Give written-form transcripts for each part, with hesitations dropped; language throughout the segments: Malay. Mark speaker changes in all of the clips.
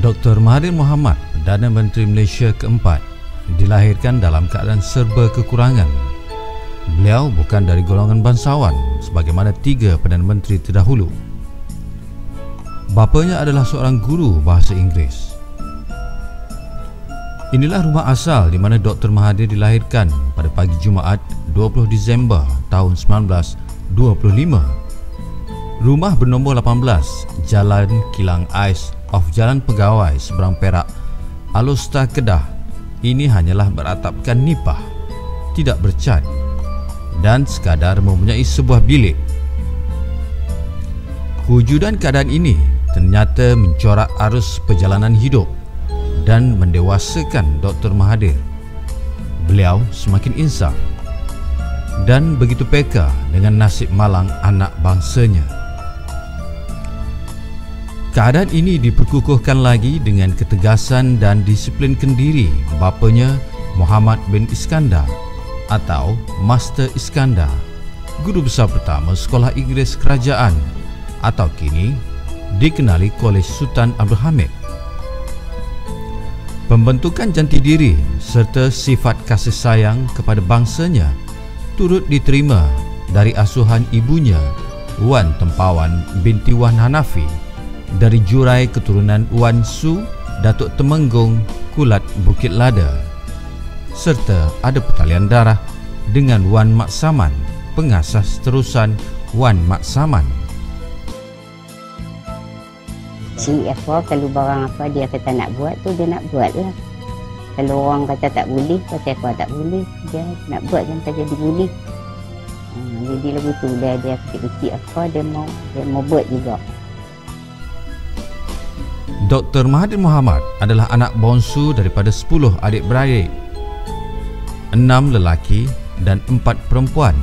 Speaker 1: Dr. Mahathir Mohamad, Perdana Menteri Malaysia keempat, dilahirkan dalam keadaan serba kekurangan. Beliau bukan dari golongan bangsawan sebagaimana tiga Perdana Menteri terdahulu. Bapanya adalah seorang guru bahasa Inggeris. Inilah rumah asal di mana Dr. Mahathir dilahirkan pada pagi Jumaat 20 Disember tahun 1925. Rumah bernombor 18, Jalan Kilang Ais of Jalan Pegawai, seberang Perak, Alusta, Kedah. Ini hanyalah beratapkan nipah, tidak bercat, dan sekadar mempunyai sebuah bilik. Kewujudan keadaan ini ternyata mencorak arus perjalanan hidup dan mendewasakan Dr. Mahathir. Beliau semakin insaf dan begitu peka dengan nasib malang anak bangsanya. Keadaan ini diperkukuhkan lagi dengan ketegasan dan disiplin kendiri bapanya, Muhammad bin Iskandar atau Master Iskandar, guru besar pertama Sekolah Inggeris Kerajaan atau kini dikenali Kolej Sultan Abdul Hamid. Pembentukan janti diri serta sifat kasih sayang kepada bangsanya turut diterima dari asuhan ibunya, Wan Tempawan binti Wan Hanafi, dari jurai keturunan Wan Su, Datuk Temenggung, Kulat Bukit Lada, serta ada pertalian darah dengan Wan Mak Saman, pengasas terusan Wan Mak Saman.
Speaker 2: Si apa, kalau barang apa dia kata nak buat tu dia nak buat lah. Kalau orang kata tak boleh, kata apa tak boleh, dia nak buat sampai jadi boleh. Jadi lagu tu dia kecil-kecil apa dia mau buat juga.
Speaker 1: Dr. Mahathir Mohamad adalah anak bongsu daripada 10 adik-beradik, 6 lelaki dan 4 perempuan.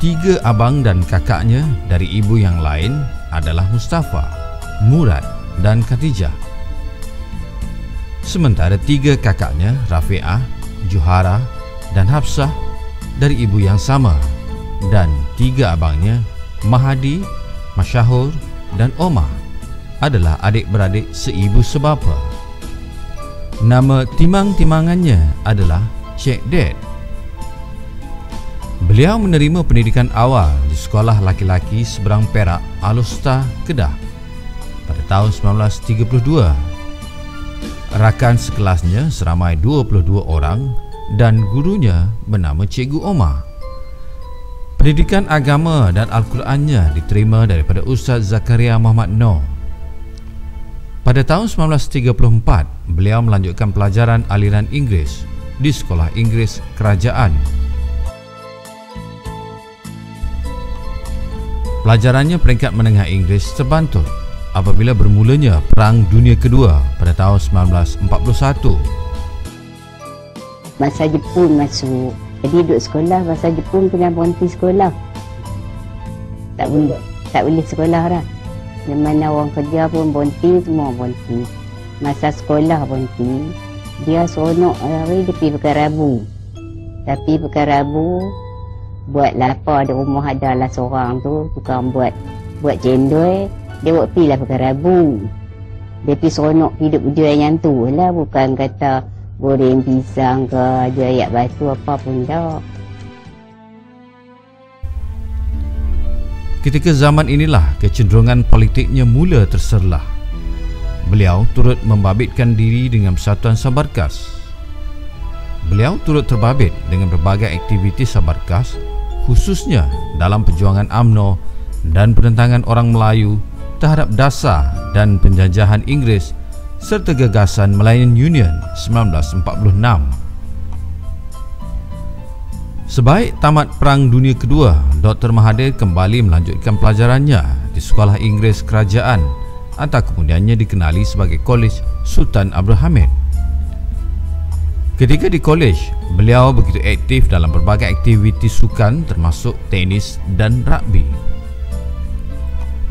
Speaker 1: 3 abang dan kakaknya dari ibu yang lain adalah Mustafa, Murad dan Khadijah. Sementara 3 kakaknya, Rafi'ah, Juhara dan Hafsah, dari ibu yang sama, dan 3 abangnya, Mahadi, Masyahur dan Omar, adalah adik-beradik seibu sebapa. Nama timang-timangannya adalah Cik Ded. Beliau menerima pendidikan awal di sekolah laki-laki seberang Perak, Alusta, Kedah pada tahun 1932. Rakan sekelasnya seramai 22 orang dan gurunya bernama Cikgu Omar. Pendidikan agama dan Al-Qurannya diterima daripada Ustaz Zakaria Muhammad Noor. Pada tahun 1934, beliau melanjutkan pelajaran aliran Inggeris di Sekolah Inggeris Kerajaan. Pelajarannya peringkat menengah Inggeris terbantul apabila bermulanya Perang Dunia Kedua pada tahun 1941.
Speaker 2: Masa Jepun masuk, jadi duduk sekolah, masa Jepun kena berhenti sekolah. Tak boleh sekolah dah. Di mana orang kerja pun berhenti, semua berhenti. Masa sekolah berhenti, dia seronok hari dia pergi pakai rabu. Tapi pakai rabu, buat lapar di rumah adalah seorang tu, tukang buat cendol, dia buat pergi lah pakai rabu. Dia pergi seronok hidup dia yang tu lah, bukan kata goreng pisang ke, jual ayak batu apa pun dah.
Speaker 1: Ketika zaman inilah kecenderungan politiknya mula terserlah. Beliau turut membabitkan diri dengan Persatuan Sabarkas. Beliau turut terbabit dengan berbagai aktiviti Sabarkas, khususnya dalam perjuangan UMNO dan penentangan orang Melayu terhadap dasar dan penjajahan Inggeris serta gagasan Malayan Union 1946. Sebaik tamat Perang Dunia Kedua, Dr. Mahathir kembali melanjutkan pelajarannya di Sekolah Inggeris Kerajaan atau kemudiannya dikenali sebagai Kolej Sultan Abdul Hamid. Ketika di kolej, beliau begitu aktif dalam berbagai aktiviti sukan termasuk tenis dan rugby.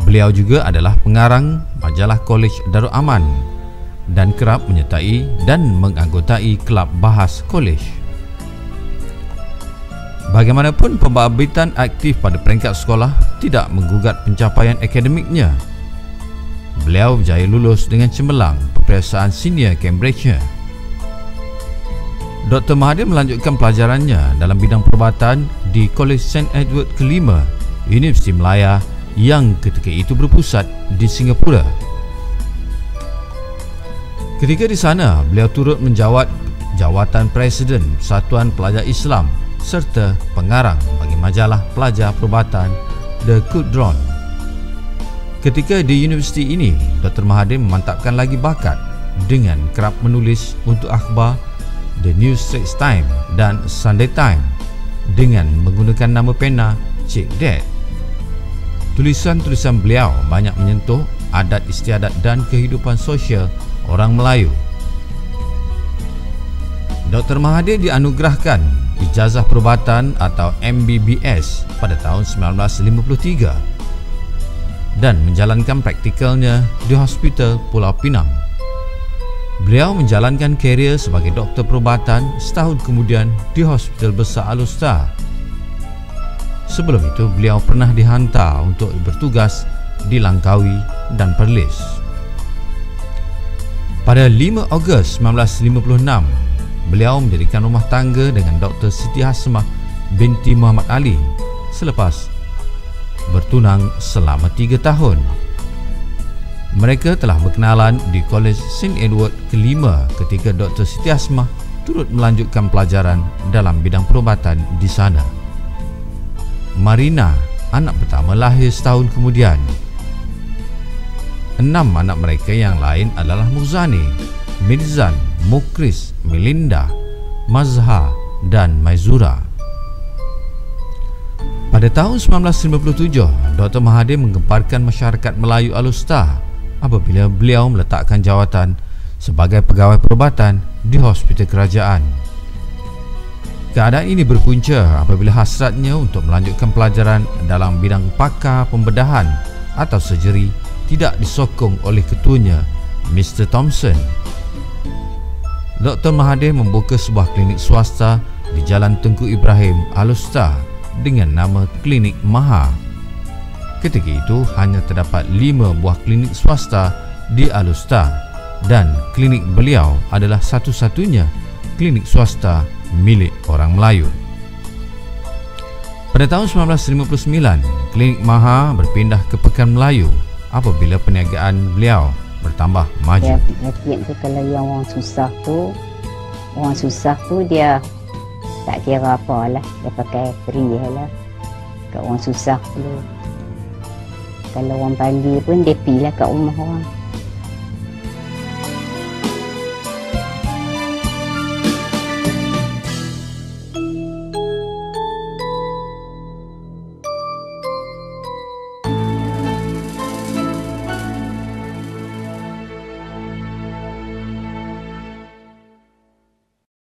Speaker 1: Beliau juga adalah pengarang majalah Kolej Darul Aman dan kerap menyertai dan menganggotai kelab bahas kolej. Bagaimanapun, pembabitan aktif pada peringkat sekolah tidak menggugat pencapaian akademiknya. Beliau berjaya lulus dengan cemerlang peperiksaan senior Cambridge-nya. Dr. Mahathir melanjutkan pelajarannya dalam bidang perubatan di Kolej St. Edward kelima, Universiti Malaya yang ketika itu berpusat di Singapura. Ketika di sana, beliau turut menjawat jawatan Presiden Persatuan Pelajar Islam serta pengarang bagi majalah pelajar perubatan The Quadrant. Ketika di universiti ini, Dr. Mahathir memantapkan lagi bakat dengan kerap menulis untuk akhbar The New Straits Times dan Sunday Times dengan menggunakan nama pena Cik Dad. Tulisan-tulisan beliau banyak menyentuh adat istiadat dan kehidupan sosial orang Melayu. Dr. Mahathir dianugerahkan ijazah perubatan atau MBBS pada tahun 1953 dan menjalankan praktikalnya di Hospital Pulau Pinang. Beliau menjalankan karier sebagai doktor perubatan setahun kemudian di Hospital Besar Al-Usta. Sebelum itu, beliau pernah dihantar untuk bertugas di Langkawi dan Perlis. Pada 5 Ogos 1956, beliau mendirikan rumah tangga dengan Dr. Siti Hasmah binti Muhammad Ali selepas bertunang selama 3 tahun. Mereka telah berkenalan di Kolej St. Edward kelima ketika Dr. Siti Hasmah turut melanjutkan pelajaran dalam bidang perubatan di sana. Marina, anak pertama, lahir setahun kemudian. 6 anak mereka yang lain adalah Muzani, Mirzan, Mukris, Melinda, Mazhar dan Maizura. Pada tahun 1957, Dr. Mahathir menggemparkan masyarakat Melayu Al-Usta apabila beliau meletakkan jawatan sebagai pegawai perubatan di hospital kerajaan. Keadaan ini berpunca apabila hasratnya untuk melanjutkan pelajaran dalam bidang pakar pembedahan atau surgery tidak disokong oleh ketuanya, Mr. Thompson. Dr. Mahathir membuka sebuah klinik swasta di Jalan Tengku Ibrahim, Al-Usta dengan nama Klinik Maha. Ketika itu hanya terdapat 5 buah klinik swasta di Al-Usta dan klinik beliau adalah satu-satunya klinik swasta milik orang Melayu. Pada tahun 1959, Klinik Maha berpindah ke Pekan Melayu apabila perniagaan beliau bertambah maju.
Speaker 2: Pasien tu kalau yang orang susah tu dia tak kira apalah, dia pakai free lah. Kat orang susah tu. Kalau orang pandai pun dia pergi lah kat rumah orang.